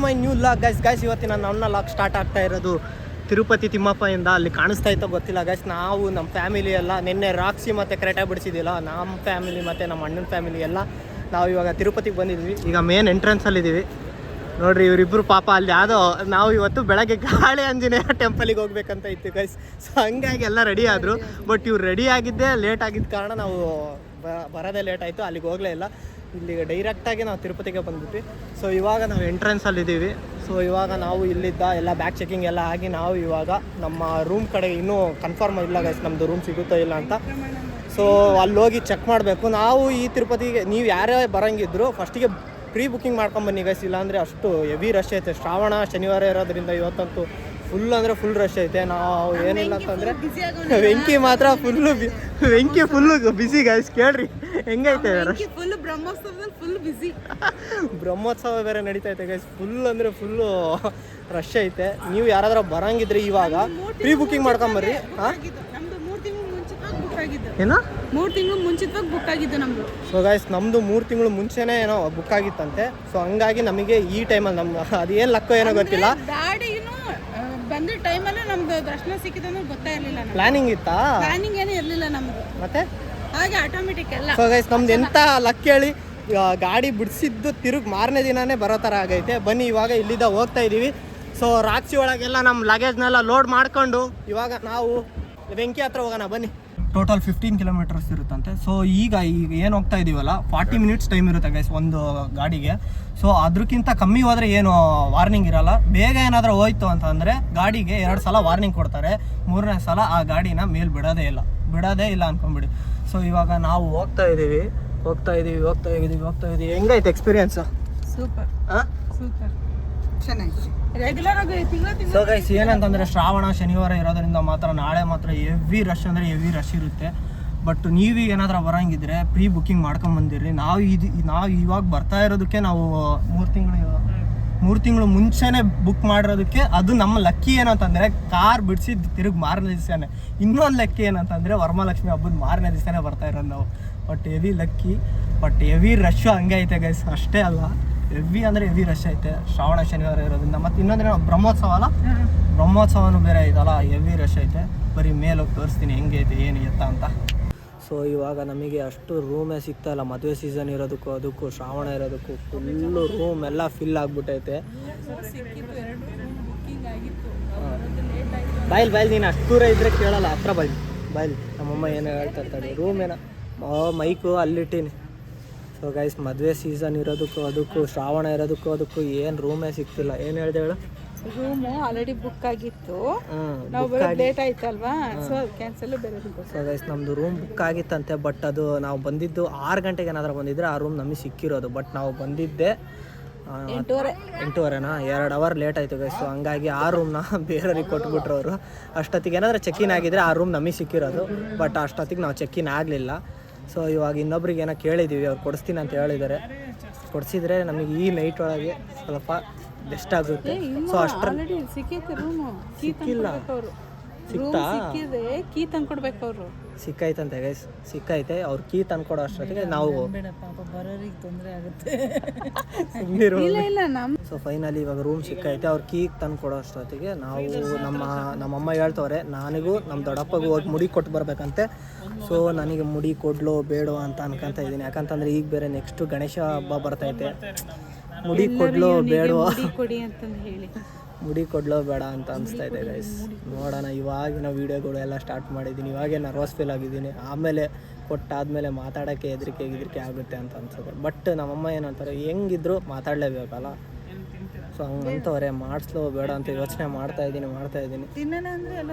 My new log guys. ಇವತ್ತಿನ ನನ್ನ log start ಆಗ್ತಾ ಇರೋದು ತಿರುಪತಿ ತಿಮ್ಮಪ್ಪಯಿಂದ. ಅಲ್ಲಿ ಕಾಣಿಸ್ತಾ ಇತ್ತೋ ಗೊತ್ತಿಲ್ಲ ಗೈಸ್. ನಾವು ನಮ್ಮ ಫ್ಯಾಮಿಲಿ ಎಲ್ಲ ನಿನ್ನೆ ರಾಕ್ಸಿ ಮತ್ತು ಕ್ರೆಟಾ ಬಿಡಿಸಿದ್ದಿಲ್ಲ, ನಮ್ಮ ಫ್ಯಾಮಿಲಿ ಮತ್ತು ನಮ್ಮ ಅಣ್ಣನ ಫ್ಯಾಮಿಲಿ ಎಲ್ಲ ನಾವು ಇವಾಗ ತಿರುಪತಿಗೆ ಬಂದಿದ್ವಿ. ಈಗ ಮೇನ್ ಎಂಟ್ರೆನ್ಸಲ್ಲಿದ್ದೀವಿ ನೋಡ್ರಿ. ಇವರಿಬ್ಬರು ಪಾಪ ಅಲ್ಲಿ ಯಾವುದೋ ನಾವು ಇವತ್ತು ಬೆಳಗ್ಗೆ ಗಾಳಿ ಆಂಜನೇಯ ಟೆಂಪಲಿಗೆ ಹೋಗ್ಬೇಕಂತ ಇತ್ತು ಗೈಸ್. ಸೊ ಹಂಗಾಗಿ ಎಲ್ಲ ರೆಡಿ ಆದರು. ಬಟ್ ಇವ್ರು ರೆಡಿ ಆಗಿದ್ದೇ ಲೇಟ್ ಆಗಿದ್ದ ಕಾರಣ ನಾವು ಬರೋದೇ ಲೇಟ್ ಆಯಿತು, ಅಲ್ಲಿಗೆ ಹೋಗಲೇ ಇಲ್ಲ. ಇಲ್ಲಿಗೆ ಡೈರೆಕ್ಟಾಗಿ ನಾವು ತಿರುಪತಿಗೆ ಬಂದ್ಬಿಟ್ವಿ. ಸೊ ಇವಾಗ ನಾವು ಎಂಟ್ರೆನ್ಸಲ್ಲಿದ್ದೀವಿ. ಸೊ ಇವಾಗ ನಾವು ಇಲ್ಲಿದ್ದ ಎಲ್ಲ ಬ್ಯಾಗ್ ಚೆಕಿಂಗ್ ಎಲ್ಲ ಆಗಿ ನಾವು ಇವಾಗ ನಮ್ಮ ರೂಮ್ ಕಡೆ ಇನ್ನೂ ಕನ್ಫರ್ಮ್ ಇಲ್ಲ ಗೈಸ್, ನಮ್ಮದು ರೂಮ್ ಸಿಗುತ್ತೋ ಇಲ್ಲ ಅಂತ. ಸೊ ಅಲ್ಲಿ ಹೋಗಿ ಚೆಕ್ ಮಾಡಬೇಕು. ನಾವು ಈ ತಿರುಪತಿಗೆ ನೀವು ಯಾರೇ ಬರೋಂಗಿದ್ರು ಫಸ್ಟಿಗೆ ಪ್ರೀ ಬುಕ್ಕಿಂಗ್ ಮಾಡ್ಕೊಂಬನ್ನಿ ಗೈಸ್, ಇಲ್ಲಾಂದರೆ ಅಷ್ಟು ಹೆವಿ ರಶ್ ಐತೆ. ಶ್ರಾವಣ ಶನಿವಾರ ಇರೋದ್ರಿಂದ ಇವತ್ತಂತೂ ಫುಲ್ ಅಂದರೆ ಫುಲ್ ರಶ್ ಐತೆ. ನಾವು ಏನಿಲ್ಲ ಅಂತಂದರೆ ವೆಂಕಿ ಮಾತ್ರ ಫುಲ್ಲು ಬಿಸಿ ಗೈಸ್. ಕೇಳ್ರಿ ಹೆಂಗೈತೆ ಬ್ರಹ್ಮೋತ್ಸವ ಬೇರೆ ನಡೀತೈತೆ ಗೈಸ್. ಫುಲ್ ಅಂದರೆ ಫುಲ್ಲು ರಶ್ ಐತೆ. ನೀವು ಯಾರಾದ್ರೂ ಬರಂಗಿದ್ರೆ ಇವಾಗ ಪ್ರೀ ಬುಕ್ಕಿಂಗ್ ಮಾಡ್ಕೊಂಬರ್ರಿ. ಏನೋ 3 ತಿಂಗಳು ಮುಂಚಿತವಾಗಿ ಬುಕ್ ಆಗಿದ್ದು ನಮ್ಮದು. ಸೊ ಗೈಸ್ ನಮ್ಮದು 3 ತಿಂಗಳು ಮುಂಚೆನೇ ಏನೋ ಬುಕ್ ಆಗಿತ್ತಂತೆ. ಸೊ ಹಂಗಾಗಿ ನಮಗೆ ಈ ಟೈಮಲ್ಲಿ ನಮ್ಮ ಅದೇನು ಲಕ್ಕೋ ಏನೋ ಗೊತ್ತಿಲ್ಲ, ಗಾಡಿನೂ ಬಂದ ಟೈಮಲ್ಲಿ ನಮ್ದು ದರ್ಶನ ಸಿಕ್ಕಿದೆ ಅನ್ನೋದು ಗೊತ್ತೇ ಇರಲಿಲ್ಲ. ಪ್ಲಾನಿಂಗ್ ಇತ್ತಾ? ಪ್ಲಾನಿಂಗ್ ಏನೂ ಇರಲಿಲ್ಲ ನಮ್ಮದು, ಮತ್ತೆ ಹಾಗೆ ಆಟೋಮೆಟಿಕ್ ಎಲ್ಲ. ಸೊ ಗೈಸ್ ನಮ್ದು ಎಂಥ ಲಕ್ ಹೇಳಿ, ಗಾಡಿ ಬಿಡಿಸಿದ್ದು ತಿರುಗಿ ಮಾರನೇ ದಿನನೇ ಬರೋ ಥರ ಆಗೈತೆ. ಬನ್ನಿ ಇವಾಗ ಇಲ್ಲಿಂದ ಹೋಗ್ತಾ ಇದ್ದೀವಿ. ಸೊ ರಾಕ್ಸಿ ಒಳಗೆಲ್ಲ ನಮ್ಮ ಲಗೇಜ್ನೆಲ್ಲ ಲೋಡ್ ಮಾಡ್ಕೊಂಡು ಇವಾಗ ನಾವು ವೆಂಕಿ ಹತ್ರ ಹೋಗೋಣ ಬನ್ನಿ. ಟೋಟಲ್ 15 ಕಿಲೋಮೀಟರ್ಸ್ ಇರುತ್ತಂತೆ. ಸೊ ಈಗ ಏನು ಹೋಗ್ತಾ ಇದ್ದೀವಲ್ಲ 40 ಮಿನಿಟ್ಸ್ ಟೈಮ್ ಇರುತ್ತೆ ಗೈಸ್ ಒಂದು ಗಾಡಿಗೆ. ಸೊ ಅದಕ್ಕಿಂತ ಕಮ್ಮಿ ಹೋದರೆ ಏನು ವಾರ್ನಿಂಗ್ ಇರಲ್ಲ. ಬೇಗ ಏನಾದರೂ ಹೋಯ್ತು ಅಂತಂದರೆ ಗಾಡಿಗೆ 2 ಸಲ ವಾರ್ನಿಂಗ್ ಕೊಡ್ತಾರೆ. 3ನೇ ಸಲ ಆ ಗಾಡಿನ ಮೇಲೆ ಬಿಡೋದೇ ಇಲ್ಲ ಅಂದ್ಕೊಂಬಿಡಿ. ಸೊ ಇವಾಗ ನಾವು ಹೋಗ್ತಾ ಇದ್ದೀವಿ. ಹೆಂಗೈತೆ ಎಕ್ಸ್ಪೀರಿಯನ್ಸು? ಸೂಪರ್ ಚೆನ್ನಾಗಿ ರೆಗ್ಯುಲರ್ ಆಗಿ ತಿಂಗಳು. ಸೊ ಗೈಸ್ ಏನಂತಂದರೆ ಶ್ರಾವಣ ಶನಿವಾರ ಇರೋದ್ರಿಂದ ಮಾತ್ರ ನಾಳೆ ಮಾತ್ರ ಹೆವಿ ರಶ್ ಅಂದರೆ ಹೆವಿ ರಶ್ ಇರುತ್ತೆ. ಬಟ್ ನೀವು ಏನಾದರೂ ಬರೋಂಗಿದ್ರೆ ಪ್ರೀ ಬುಕ್ಕಿಂಗ್ ಮಾಡ್ಕೊಂಬಂದಿರಿ. ನಾವು ಇವಾಗ ಬರ್ತಾ ಇರೋದಕ್ಕೆ ನಾವು 3 ತಿಂಗಳು ಮುಂಚೆನೇ ಬುಕ್ ಮಾಡಿರೋದಕ್ಕೆ ಅದು ನಮ್ಮ ಲಕ್ಕಿ. ಏನಂತಂದರೆ ಕಾರ್ ಬಿಡಿಸಿದ್ದು ತಿರುಗಿ ಮಾರನೇ ದಿವಸನೇ. ಇನ್ನೊಂದು ಲಕ್ಕಿ ಏನಂತಂದರೆ ವರಮಹಾಲಕ್ಷ್ಮಿ ಹಬ್ಬದ ಮಾರನೇ ದಿವಸನೇ ಬರ್ತಾ ಇರೋದು ನಾವು. But heavy lucky. But heavy rush ಹಂಗೆ ಐತೆ ಗೈಸ್. ಅಷ್ಟೇ ಅಲ್ಲ, ಹೆವಿ ಅಂದರೆ ಹೆವಿ ರಶ್ ಐತೆ ಶ್ರಾವಣ ಶನಿವಾರ ಇರೋದ್ರಿಂದ. ಮತ್ತು ಇನ್ನೊಂದ್ರೆ ಬ್ರಹ್ಮೋತ್ಸವ ಅಲ್ಲ, ಬ್ರಹ್ಮೋತ್ಸವನೂ ಬೇರೆ ಐತಲ್ಲ, ಹೆವಿ ರಶ್ ಐತೆ. ಬರೀ ಮೇಲೆ ಹೋಗಿ ತೋರಿಸ್ತೀನಿ ಹೆಂಗೆ ಐತೆ ಏನು ಎತ್ತ ಅಂತ. ಸೊ ಇವಾಗ ನಮಗೆ ಅಷ್ಟು ರೂಮೇ ಸಿಗ್ತಾ ಇಲ್ಲ. ಮದುವೆ ಸೀಸನ್ ಇರೋದಕ್ಕೂ ಅದಕ್ಕೂ ಶ್ರಾವಣ ಇರೋದಕ್ಕೂ ಫುಲ್ಲು ರೂಮ್ ಎಲ್ಲ ಫಿಲ್ ಆಗಿಬಿಟ್ಟೈತೆ. ಬಾಯ್ಲಿ ನೀನು ಅಷ್ಟು ದೂರ ಇದ್ದರೆ ಕೇಳಲ್ಲ, ಹತ್ರ ಬಾಯ್ಲಿ ನಮ್ಮಮ್ಮ ಏನೋ ಹೇಳ್ತಾ ಇರ್ತಾಳೆ. ರೂಮ್ ಏನೋ ಮೈಕು ಅಲ್ಲಿಟ್ಟೀನಿ. ಸೊ ಗೈಸ್ ಮದುವೆ ಸೀಸನ್ ಇರೋದಕ್ಕೂ ಅದಕ್ಕೂ ಶ್ರಾವಣ ಇರೋದಕ್ಕೂ ಅದಕ್ಕೂ ಏನು ರೂಮೇ ಸಿಗ್ತಿಲ್ಲ. ಏನು ಹೇಳಿದೆ ಹೇಳು? ರೂಮು ಆಲ್ರೆಡಿ ಬುಕ್ ಆಗಿತ್ತು, ನಾವು ಲೇಟ್ ಆಯ್ತಲ್ವಾ, ಸೊ ಕ್ಯಾನ್ಸಲ್ ಬೇರೆ. ಸೊ ಗೈಸ್ ನಮ್ಮದು ರೂಮ್ ಬುಕ್ ಆಗಿತ್ತಂತೆ. ಬಟ್ ಅದು ನಾವು ಬಂದಿದ್ದು 6 ಗಂಟೆಗೆ ಏನಾದರೂ ಬಂದಿದ್ರೆ ಆ ರೂಮ್ ನಮಗೆ ಸಿಕ್ಕಿರೋದು. ಬಟ್ ನಾವು ಬಂದಿದ್ದೆ 8:30ನಾ, 2 ಅವರ್ ಲೇಟ್ ಆಯಿತು ಗೈಸ್. ಸೊ ಹಂಗಾಗಿ ಆ ರೂಮ್ನ ಬೇರೆಯವ್ರಿಗೆ ಕೊಟ್ಬಿಟ್ರು ಅವರು. ಅಷ್ಟೊತ್ತಿಗೆ ಏನಾದರೂ ಚೆಕ್ಕಿನ್ ಆಗಿದ್ರೆ ಆ ರೂಮ್ ನಮಗೆ ಸಿಕ್ಕಿರೋದು. ಬಟ್ ಅಷ್ಟೊತ್ತಿಗೆ ನಾವು ಚೆಕ್ಕಿನ್ ಆಗಲಿಲ್ಲ. ಸೊ ಇವಾಗ ಇನ್ನೊಬ್ರಿಗೆ ಏನೋ ಕೇಳಿದ್ದೀವಿ, ಅವ್ರು ಕೊಡಿಸ್ತೀನಿ ಅಂತ ಹೇಳಿದ್ದಾರೆ. ಕೊಡಿಸಿದ್ರೆ ನಮಗೆ ಈ ನೈಟ್ ಒಳಗೆ ಸ್ವಲ್ಪ ಬೆಸ್ಟ್ ಆಗುತ್ತೆ. ಸೊ ಅಷ್ಟರಲ್ಲಿ ಸಿಕ್ಕಿಲ್ಲ, ಸಿಕ್ತಾ ಕೀ ತಂದ್ಕೊಡ್ಬೇಕು ಅವರು. ಸಿಕ್ಕೈತಂತೆ ಗೈಸ್, ಸಿಕ್ಕೈತೆ. ಅವ್ರು ಕೀ ತಂದ್ಕೊಡೋ ಅಷ್ಟೊತ್ತಿಗೆ ನಾವು ತೊಂದರೆ ಆಗುತ್ತೆ. ಸೊ ಫೈನಲಿ ಇವಾಗ ರೂಮ್ ಸಿಕ್ಕೈತೆ. ಅವ್ರು ಕೀ ತಂದ್ಕೊಡೋ ಅಷ್ಟೊತ್ತಿಗೆ ನಾವು ನಮ್ಮಮ್ಮ ಹೇಳ್ತವ್ರೆ ನನಗೂ ನಮ್ಮ ದೊಡ್ಡಪ್ಪಗೂ ಹೋಗಿ ಮುಡಿ ಕೊಟ್ಟು ಬರ್ಬೇಕಂತೆ. ಸೊ ನನಗೆ ಮುಡಿ ಕೊಡ್ಲೋ ಬೇಡೋ ಅಂತ ಅನ್ಕೊಂತ ಇದ್ದೀನಿ. ಯಾಕಂತಂದರೆ ಈಗ ಬೇರೆ ನೆಕ್ಸ್ಟು ಗಣೇಶ ಹಬ್ಬ ಬರ್ತೈತೆ. ಮುಡಿ ಕೊಡ್ಲೋ ಬೇಡೋ, ಮುಡಿ ಕೊಡ್ಲೋ ಬೇಡ ಅಂತ ಅನಿಸ್ತಾ ಇದೆ ಗೈಸ್. ನೋಡೋಣ. ಇವಾಗಿನ ವೀಡಿಯೋಗಳು ಎಲ್ಲ ಸ್ಟಾರ್ಟ್ ಮಾಡಿದ್ದೀನಿ. ಇವಾಗೇ ನರ್ವಸ್ ಫೀಲ್ ಆಗಿದ್ದೀನಿ. ಆಮೇಲೆ ಕೊಟ್ಟಾದಮೇಲೆ ಮಾತಾಡೋಕ್ಕೆ ಹೆದರಿಕೆ ಆಗುತ್ತೆ ಅಂತ ಅನ್ಸುತ್ತೆ. ಬಟ್ ನಮ್ಮಮ್ಮ ಏನಂತಾರೆ, ಹೆಂಗಿದ್ರು ಮಾತಾಡಲೇಬೇಕಲ್ಲ. ಸೊ ಹಂಗಂತವ್ರೆ ಮಾಡಿಸ್ಲೋ ಬೇಡ ಅಂತ ಯೋಚನೆ ಮಾಡ್ತಾಯಿದ್ದೀನಿ.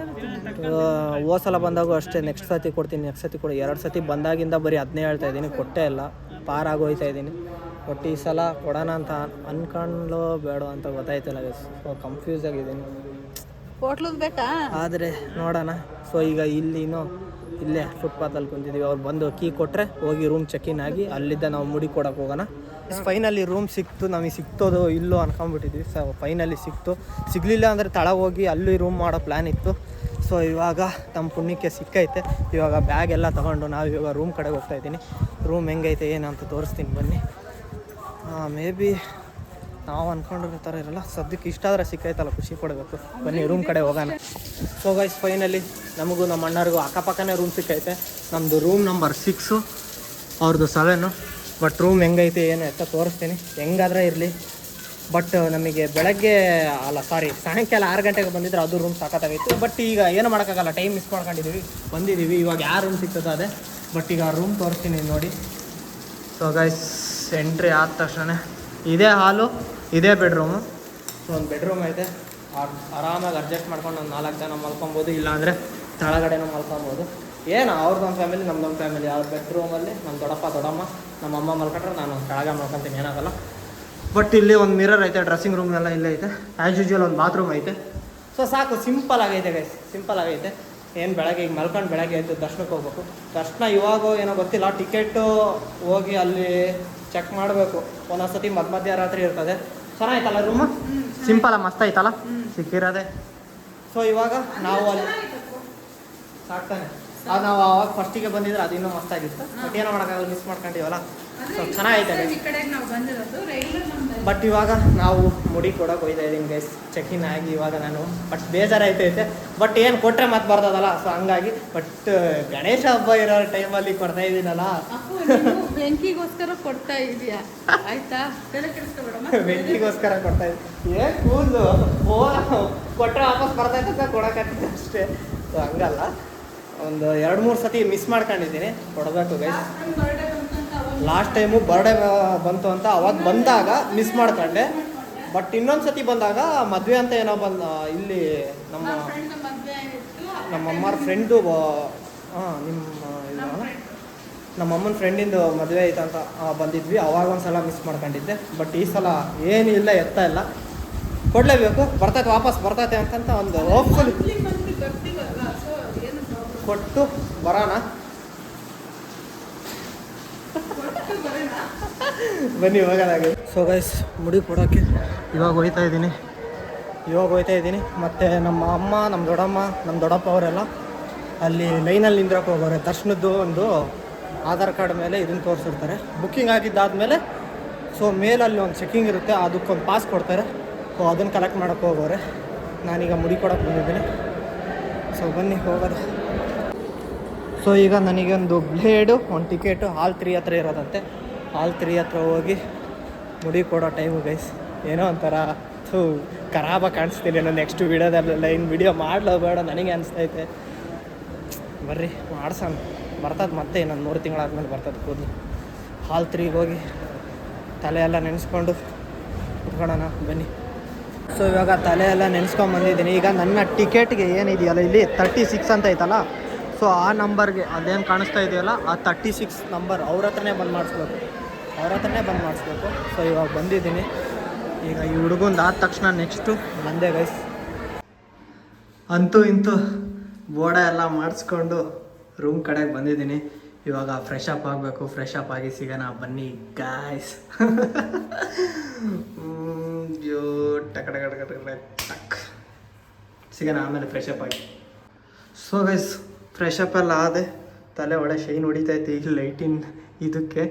ಸಲ ಬಂದಾಗೂ ಅಷ್ಟೇ, ನೆಕ್ಸ್ಟ್ ಸತಿ ಕೊಡ್ತೀನಿ 2 ಸತಿ ಬಂದಾಗಿಂದ ಬರೀ ಅದನ್ನೇ ಹೇಳ್ತಾ ಇದ್ದೀನಿ, ಕೊಟ್ಟೇ ಇಲ್ಲ. ಪಾರಾಗೋಯ್ತಾ ಇದ್ದೀನಿ. ಬಟ್ ಈ ಸಲ ಕೊಡೋಣ ಅಂತ ಅನ್ಕೊಂಡ್ಲೋ ಬೇಡ ಅಂತ ಗೊತ್ತಾಯ್ತಲ್ಲ ಗೈಸ್. ಸೊ ಕನ್ಫ್ಯೂಸ್ ಆಗಿದ್ದೀನಿ. ಬೇಕಾ ಆದರೆ ನೋಡೋಣ. ಸೊ ಈಗ ಇಲ್ಲೇ ಫುಟ್ಪಾತಲ್ಲಿ ಕುಂತಿದ್ದೀವಿ. ಅವ್ರು ಬಂದು ಕೀ ಕೊಟ್ಟರೆ ಹೋಗಿ ರೂಮ್ ಚೆಕ್ಇನ್ ಆಗಿ ಅಲ್ಲಿದ್ದ ನಾವು ಮುಡಿ ಕೊಡೋಕೆ ಹೋಗೋಣ. ಫೈನಲಿ ರೂಮ್ ಸಿಕ್ತು. ನಮಗೆ ಸಿಕ್ತೋದು ಇಲ್ಲೋ ಅನ್ಕೊಂಡ್ಬಿಟ್ಟಿದ್ವಿ. ಸೊ ಫೈನಲಿ ಸಿಗಲಿಲ್ಲ ಅಂದರೆ ತಳ ಹೋಗಿ ಅಲ್ಲಿ ರೂಮ್ ಮಾಡೋ ಪ್ಲ್ಯಾನ್ ಇತ್ತು. ಸೊ ಇವಾಗ ತಮ್ಮ ಪುಣ್ಯಕ್ಕೆ ಸಿಕ್ಕೈತೆ. ಇವಾಗ ಬ್ಯಾಗ್ ಎಲ್ಲ ತೊಗೊಂಡು ನಾವು ಇವಾಗ ರೂಮ್ ಕಡೆಗೆ ಹೋಗ್ತಾಯಿದ್ದೀನಿ. ರೂಮ್ ಹೆಂಗೈತೆ ಏನಂತ ತೋರಿಸ್ತೀನಿ ಬನ್ನಿ. ಮೇ ಬಿ ನಾವು ಅಂದ್ಕೊಂಡಿರೋ ಥರ ಇರಲ್ಲ. ಸದ್ಯಕ್ಕೆ ಇಷ್ಟ ಆದರೆ ಸಿಕ್ಕೈತಲ್ಲ, ಖುಷಿ ಪಡಬೇಕು. ಬನ್ನಿ ರೂಮ್ ಕಡೆ ಹೋಗೋಣ. ಸೊ ಗೈಸ್ ಫೈನಲಿ ನಮಗೂ ನಮ್ಮ ಅಣ್ಣರಿಗೂ ಅಕ್ಕಪಕ್ಕನೇ ರೂಮ್ ಸಿಕ್ಕೈತೆ. ನಮ್ಮದು ರೂಮ್ ನಂಬರ್ 6, ಅವ್ರದ್ದು 7. ಬಟ್ ರೂಮ್ ಹೆಂಗೈತೆ ಏನು ಅಂತ ತೋರಿಸ್ತೀನಿ, ಹೆಂಗಾದ್ರೆ ಇರಲಿ. ಬಟ್ ನಮಗೆ ಬೆಳಗ್ಗೆ ಸಾಯಂಕಾಲ 6 ಗಂಟೆಗೆ ಬಂದಿದ್ರೆ ಅದು ರೂಮ್ ಸಾಕಾಗಿತ್ತು. ಬಟ್ ಈಗ ಏನು ಮಾಡೋಕ್ಕಾಗಲ್ಲ, ಟೈಮ್ ಮಿಸ್ ಮಾಡ್ಕೊಂಡಿದ್ದೀವಿ, ಬಂದಿದ್ದೀವಿ. ಇವಾಗ ಯಾವ ರೂಮ್ ಸಿಗ್ತದೋ ಅದೇ. ಬಟ್ ಈಗ ರೂಮ್ ತೋರಿಸ್ತೀನಿ ನೋಡಿ. ಸೊ ಗೈಸ್ ಎಂಟ್ರಿ ಆದ ತಕ್ಷಣ ಇದೇ ಹಾಲು, ಇದೇ ಬೆಡ್ರೂಮು. ಸೊ ಒಂದು ಬೆಡ್ರೂಮ್ ಐತೆ, ಆರಾಮಾಗಿ ಅಡ್ಜಸ್ಟ್ ಮಾಡ್ಕೊಂಡು ಒಂದು 4 ಜನ ಮಲ್ಕೊಬೋದು, ಇಲ್ಲಾಂದರೆ ತಳಗಡೆನೂ ಮಲ್ಕೊಬೋದು. ಏನು ಅವ್ರದ್ದೊಂದು ಫ್ಯಾಮಿಲಿ, ನಮ್ಮದೊಂದು ಫ್ಯಾಮಿಲಿ. ಅವ್ರ ಬೆಡ್ರೂಮಲ್ಲಿ ನಮ್ಮ ದೊಡ್ಡಮ್ಮ ನಮ್ಮ ಅಮ್ಮ ಮಲ್ಕೊಂಡ್ರೆ ನಾನು ಕೆಳಗೆ ಮಲ್ಕೊತೀನಿ, ಏನಾಗಲ್ಲ. ಬಟ್ ಇಲ್ಲಿ ಒಂದು ಮಿರರ್ ಐತೆ, ಡ್ರೆಸ್ಸಿಂಗ್ ರೂಮ್ ಎಲ್ಲ ಇಲ್ಲೇ ಐತೆ. ಆ್ಯಸ್ ಯೂಶ್ವಲ್ ಒಂದು ಬಾತ್ರೂಮ್ ಐತೆ. ಸೊ ಸಾಕು, ಸಿಂಪಲ್ ಆಗೈತೆ ಗೈಸ್, ಸಿಂಪಲ್ ಆಗೈತೆ. ಏನು ಬೆಳಗ್ಗೆ ಈಗ ಮಲ್ಕೊಂಡು ಬೆಳಗ್ಗೆ ಎದ್ದು ದರ್ಶನಕ್ಕೆ ಹೋಗ್ಬೇಕು. ದರ್ಶನ ಇವಾಗ ಏನೋ ಗೊತ್ತಿಲ್ಲ, ಟಿಕೆಟು ಹೋಗಿ ಅಲ್ಲಿ ಚೆಕ್ ಮಾಡಬೇಕು. ಒಂದೊಂದ್ಸತಿ ಮಧ್ಯರಾತ್ರಿ ಇರ್ತದೆ. ಚೆನ್ನಾಯ್ತಲ್ಲ ರೂಮು, ಸಿಂಪಲ್ ಮಸ್ತ್ ಐತಲ್ಲ ಸಿಕ್ಕಿರೋದೆ. ಸೊ ಇವಾಗ ನಾವು ಅಲ್ಲಿ ಸಾಕ್ತಾನೆ, ಅದು ನಾವು ಅವಾಗ ಫಸ್ಟಿಗೆ ಬಂದಿದ್ರೆ ಅದು ಇನ್ನೂ ಮಸ್ತಾಗಿತ್ತು. ಬಟ್ ಏನೋ ಮಾಡೋಕ್ಕಾಗಲ್ಲ, ಮಿಸ್ ಮಾಡ್ಕೊಂಡಿವಲ್ಲ. ಸೊ ಚೆನ್ನಾಗೈತೆ. ಬಟ್ ಇವಾಗ ನಾವು ಮುಡಿ ಕೊಡೋಕೆ ಹೋಗ್ತಾ ಇದ್ದೀನಿ ಗೈಸ್, ಚೆಕ್-ಇನ್ ಆಗಿ ಇವಾಗ ನಾನು. ಬಟ್ ಬೇಜಾರಾಯ್ತೈತೆ. ಬಟ್ ಏನು ಕೊಟ್ಟರೆ ಮತ್ತೆ ಬರ್ತದಲ್ಲ, ಸೊ ಹಂಗಾಗಿ. ಬಟ್ ಗಣೇಶ ಹಬ್ಬ ಇರೋ ಟೈಮಲ್ಲಿ ಕೊಡ್ತಾ ಇದ್ದೀನಲ್ಲ, ಬೆಂಕಿಗೋಸ್ಕರ ಕೊಡ್ತಾ ಇದೀಯಾ ಆಯ್ತಾ, ಬೆಂಕಿಗೋಸ್ಕರ ಕೊಡ್ತಾ ಇದ್ದೀನಿ. ಏನು ಕೂದಲು ಕೊಟ್ಟರೆ ವಾಪಸ್ ಬರ್ತೈತೆ ಕೊಡೋಕ್ಕಾಗ್ತದೆ ಅಷ್ಟೇ. ಸೊ ಹಂಗಲ್ಲ, ಒಂದು 2-3 ಸತಿ ಮಿಸ್ ಮಾಡ್ಕೊಂಡಿದ್ದೀನಿ, ಕೊಡಬೇಕು ಗೈಸ್. ಲಾಸ್ಟ್ ಟೈಮು ಬರ್ಡೇ ಬಂತು ಅಂತ ಅವಾಗ ಬಂದಾಗ ಮಿಸ್ ಮಾಡ್ಕೊಂಡೆ. ಬಟ್ ಇನ್ನೊಂದು ಸತಿ ಬಂದಾಗ ಮದುವೆ ಅಂತ ಏನೋ ಇಲ್ಲಿ ನಮ್ಮಮ್ಮರ ಫ್ರೆಂಡು, ನಮ್ಮಮ್ಮನ ಫ್ರೆಂಡಿಂದು ಮದುವೆ ಐತಂತ ಬಂದಿದ್ವಿ. ಅವಾಗ ಒಂದು ಸಲ ಮಿಸ್ ಮಾಡ್ಕೊಂಡಿದ್ದೆ. ಬಟ್ ಈ ಸಲ ಏನಿಲ್ಲ, ಎತ್ತಾ ಇಲ್ಲ, ಕೊಡಲೇಬೇಕು. ಬರ್ತೈತೆ, ವಾಪಸ್ ಬರ್ತೈತೆ ಅಂತಂತ ಒಂದು ಹೋಪ್ಫುಲ್ ಕೊಟ್ಟು ಬರೋಣ. ಬನ್ನಿ ಹೋಗೋದಾಗೆ. ಸೊ ಗೈಸ್ ಮುಡಿ ಕೊಡೋಕ್ಕೆ ಇವಾಗ ಹೋಗ್ತಾ ಇದ್ದೀನಿ. ಮತ್ತು ನಮ್ಮ ಅಮ್ಮ, ನಮ್ಮ ದೊಡ್ಡಮ್ಮ, ನಮ್ಮ ದೊಡ್ಡಪ್ಪ ಅವರೆಲ್ಲ ಅಲ್ಲಿ ಲೈನಲ್ಲಿ ನಿಂದ್ರಕ್ಕೆ ಹೋಗೋರೆ. ದರ್ಶನದ್ದು ಒಂದು ಆಧಾರ್ ಕಾರ್ಡ್ ಮೇಲೆ ಇದನ್ನು ತೋರಿಸಿರ್ತಾರೆ. ಬುಕ್ಕಿಂಗ್ ಆಗಿದ್ದಾದಮೇಲೆ ಸೊ ಮೇಲಲ್ಲಿ ಒಂದು ಚೆಕ್ಕಿಂಗ್ ಇರುತ್ತೆ, ಅದಕ್ಕೊಂದು ಪಾಸ್ ಕೊಡ್ತಾರೆ. ಸೊ ಅದನ್ನು ಕಲೆಕ್ಟ್ ಮಾಡೋಕ್ಕೆ ಹೋಗೋರೆ. ನಾನೀಗ ಮುಡಿ ಕೊಡೋಕ್ಕೆ ಬಂದಿದ್ದೀನಿ. ಸೊ ಬನ್ನಿ ಹೋಗೋದು. ಸೊ ಈಗ ನನಗೊಂದು ಬ್ಲೇಡು, ಒಂದು ಟಿಕೆಟು ಹಾಲ್ 3 ಹತ್ರ ಇರೋದಂತೆ. ಹಾಲ್ 3 ಹತ್ರ ಹೋಗಿ ಮುಡಿ ಕೊಡೋ ಟೈಮು ಗೈಸ್. ಏನೋ ಒಂಥರ ಖರಾಬಾಗಿ ಕಾಣಿಸ್ತೀನಿ ನಾನು ನೆಕ್ಸ್ಟ್ ವೀಡಿಯೋದಲ್ಲೆಲ್ಲ. ಇನ್ನು ವೀಡಿಯೋ ಮಾಡಲೋ ಬೇಡ ನನಗೆ ಅನಿಸ್ತೈತೆ. ಬರ್ರಿ ಮಾಡ್ಸೋಣ, ಬರ್ತದೆ ಮತ್ತೆ ಇನ್ನೊಂದು 3 ತಿಂಗಳಾದ್ಮೇಲೆ ಬರ್ತದೆ ಕೂದಲು. ಹಾಲ್ 3ಗೆ ಹೋಗಿ ತಲೆ ಎಲ್ಲ ನೆನೆಸ್ಕೊಂಡು ಕುತ್ಕೊಳ್ಳೋಣ ಬನ್ನಿ. ಸೊ ಇವಾಗ ತಲೆ ಎಲ್ಲ ನೆನೆಸ್ಕೊಂಬಂದಿದ್ದೀನಿ. ಈಗ ನನ್ನ ಟಿಕೆಟ್ಗೆ ಏನಿದೆಯಲ್ಲ ಇಲ್ಲಿ 36 ಅಂತ ಐತಲ್ಲ, ಸೊ ಆ ನಂಬರ್ಗೆ ಅದೇನು ಕಾಣಿಸ್ತಾ ಇದೆಯಲ್ಲ ಆ 36 ನಂಬರ್ ಅವ್ರ ಹತ್ರನೇ ಬಂದು ಮಾಡಿಸ್ಬೇಕು. ಸೊ ಇವಾಗ ಬಂದಿದ್ದೀನಿ. ಈಗ ಈ ಹುಡುಗಂದು ಆದ ತಕ್ಷಣ ನೆಕ್ಸ್ಟು ನಂದೇ ಗೈಸ್. ಅಂತೂ ಇಂತೂ ಬೋರ್ಡ ಎಲ್ಲ ಮಾಡಿಸ್ಕೊಂಡು ರೂಮ್ ಕಡೆಗೆ ಬಂದಿದ್ದೀನಿ. ಇವಾಗ ಫ್ರೆಶ್ ಅಪ್ ಆಗಬೇಕು. ಫ್ರೆಶ್ ಅಪ್ ಆಗಿ ಸಿಗೋಣ ಬನ್ನಿ ಗಾಯ್ಸ್. ಟಕ್ ಸಿಗೋಣ ಆಮೇಲೆ ಫ್ರೆಶ್ ಅಪ್ ಆಗಿ. ಸೊ ಗೈಸ್ ಫ್ರೆಶ್ ಅಪ್ ಎಲ್ಲ ಆದೆ. ತಲೆ ಒಳ್ಳೆ ಶೈನ್ ಹೊಡಿತೈತೆ ಈ ಲೈಟಿನ ಇದಕ್ಕೆ.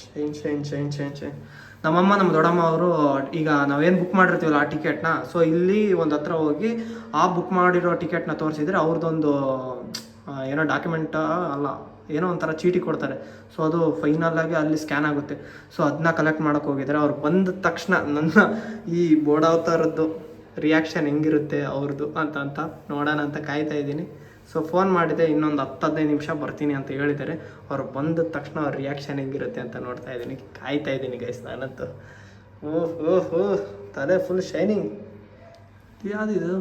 ಶೈನ್. ನಮ್ಮಮ್ಮ ನಮ್ಮ ದೊಡ್ಡಮ್ಮ ಅವರು ಈಗ ನಾವೇನು ಬುಕ್ ಮಾಡಿರ್ತೀವಲ್ಲ ಆ ಟಿಕೆಟ್ನ, ಸೊ ಇಲ್ಲಿ ಒಂದು ಹತ್ರ ಹೋಗಿ ಆ ಬುಕ್ ಮಾಡಿರೋ ಟಿಕೆಟ್ನ ತೋರಿಸಿದ್ರೆ ಅವ್ರದ್ದೊಂದು ಏನೋ ಡಾಕ್ಯುಮೆಂಟ್ ಅಲ್ಲ, ಏನೋ ಒಂಥರ ಚೀಟಿ ಕೊಡ್ತಾರೆ. ಸೊ ಅದು ಫೈನಲ್ಲಾಗಿ ಅಲ್ಲಿ ಸ್ಕ್ಯಾನ್ ಆಗುತ್ತೆ. ಸೊ ಅದನ್ನ ಕಲೆಕ್ಟ್ ಮಾಡೋಕ್ಕೆ ಹೋಗಿದ್ದಾರೆ. ಅವ್ರು ಬಂದ ತಕ್ಷಣ ನನ್ನ ಈ ಬೋರ್ಡ್ ಅವತಾರದ್ದು ರಿಯಾಕ್ಷನ್ ಹೆಂಗಿರುತ್ತೆ ಅವ್ರದ್ದು ಅಂತ ನೋಡೋಣ ಅಂತ ಕಾಯ್ತಾ ಇದ್ದೀನಿ. ಸೊ ಫೋನ್ ಮಾಡಿದೆ, ಇನ್ನೊಂದು 10-15 ನಿಮಿಷ ಬರ್ತೀನಿ ಅಂತ ಹೇಳಿದ್ದಾರೆ. ಅವ್ರು ಬಂದ ತಕ್ಷಣ ಅವ್ರ ರಿಯಾಕ್ಷನ್ ಹೆಂಗಿರುತ್ತೆ ಅಂತ ಕಾಯ್ತಾ ಇದ್ದೀನಿ ಗೈಸ್ ನಾನಂತೂ. ಓಹ್ ತಲೆ ಫುಲ್ ಶೈನಿಂಗ್. ಯಾವುದಿದು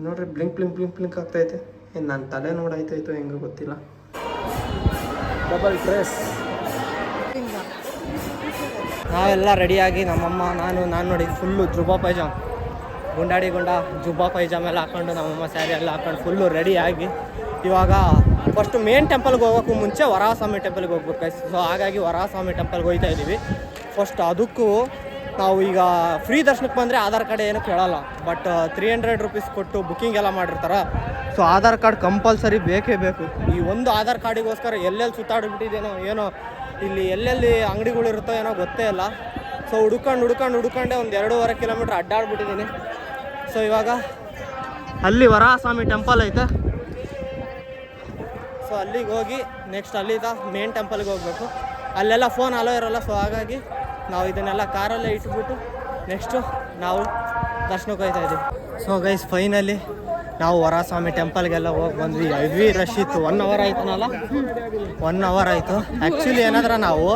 ನೋಡ್ರಿ, ಬ್ಲಿಂಕ್ ಆಗ್ತೈತೆ. ಏನು ನನ್ನ ತಲೆ ನೋಡಾಯ್ತಾಯ್ತು ಹೆಂಗೋ ಗೊತ್ತಿಲ್ಲ. ಡಬಲ್ ಡ್ರೆಸ್ ನಾವೆಲ್ಲ ರೆಡಿಯಾಗಿ ನಮ್ಮಮ್ಮ ನಾನು ನೋಡಿ ಫುಲ್ಲು ಜುಬ್ಬಾ ಪೈಜಾಮ ಜುಬ್ಬಾ ಪೈಜಾಮ ಎಲ್ಲ ಹಾಕ್ಕೊಂಡು ನಮ್ಮಮ್ಮ ಸ್ಯಾರಿ ಎಲ್ಲ ಹಾಕ್ಕೊಂಡು ಫುಲ್ಲು ರೆಡಿಯಾಗಿ ಇವಾಗ ಫಸ್ಟು ಮೇನ್ ಟೆಂಪಲ್ಗೆ ಹೋಗೋಕ್ಕೂ ಮುಂಚೆ ವರಾಹಸ್ವಾಮಿ ಟೆಂಪಲ್ಗೆ ಹೋಗ್ಬೇಕು. ಸೊ ಹಾಗಾಗಿ ವರಾಹಸ್ವಾಮಿ ಟೆಂಪಲ್ಗೆ ಹೋಗ್ತಾ ಇದ್ದೀವಿ. ಫಸ್ಟ್ ಅದಕ್ಕೂ ನಾವು ಈಗ ಫ್ರೀ ದರ್ಶನಕ್ಕೆ ಬಂದರೆ ಆಧಾರ್ ಕಾರ್ಡ್ ಏನೂ ಕೇಳೋಲ್ಲ. ಬಟ್ 300 ರೂಪೀಸ್ ಕೊಟ್ಟು ಬುಕ್ಕಿಂಗ್ ಎಲ್ಲ ಮಾಡಿರ್ತಾರೆ. ಸೊ ಆಧಾರ್ ಕಾರ್ಡ್ ಕಂಪಲ್ಸರಿ ಬೇಕೇ ಬೇಕು. ಈ ಒಂದು ಆಧಾರ್ ಕಾರ್ಡಿಗೋಸ್ಕರ ಎಲ್ಲೆಲ್ಲಿ ಸುತ್ತಾಡಿಬಿಟ್ಟಿದ್ದೇನೋ ಏನೋ, ಇಲ್ಲಿ ಎಲ್ಲೆಲ್ಲಿ ಅಂಗಡಿಗಳಿರುತ್ತೋ ಏನೋ ಗೊತ್ತೇ ಇಲ್ಲ. ಸೊ ಹುಡ್ಕೊಂಡೆ ಒಂದು 2.5 ಕಿಲೋಮೀಟ್ರ್ ಅಡ್ಡಾಡ್ಬಿಟ್ಟಿದ್ದೀನಿ. ಸೊ ಇವಾಗ ಅಲ್ಲಿ ವರಾಹಸ್ವಾಮಿ ಟೆಂಪಲ್ ಐತೆ. ಸೊ ಅಲ್ಲಿಗೆ ಹೋಗಿ ನೆಕ್ಸ್ಟ್ ಅಲ್ಲಿಂದ ಮೇನ್ ಟೆಂಪಲ್ಗೆ ಹೋಗಬೇಕು. ಅಲ್ಲೆಲ್ಲ ಫೋನ್ ಅಲೋ ಇರೋಲ್ಲ. ಸೊ ಹಾಗಾಗಿ ನಾವು ಇದನ್ನೆಲ್ಲ ಕಾರಲ್ಲೇ ಇಟ್ಬಿಟ್ಟು ನೆಕ್ಸ್ಟು ನಾವು ದರ್ಶನಕ್ಕೆ ಹೋಗ್ತಾ ಇದ್ದೀವಿ. ಸೊ ಗೈಸ್ ಫೈನಲಿ ನಾವು ವರಾಹಸ್ವಾಮಿ ಟೆಂಪಲ್ಗೆಲ್ಲ ಹೋಗಿ ಬಂದ್ವಿ. ಹೆವಿ ರಶ್ ಇತ್ತು. 1 ಅವರ್ ಆಯ್ತನಲ್ಲ, 1 ಅವರ್ ಆಯಿತು. ಆ್ಯಕ್ಚುಲಿ ಏನಾದ್ರೆ ನಾವು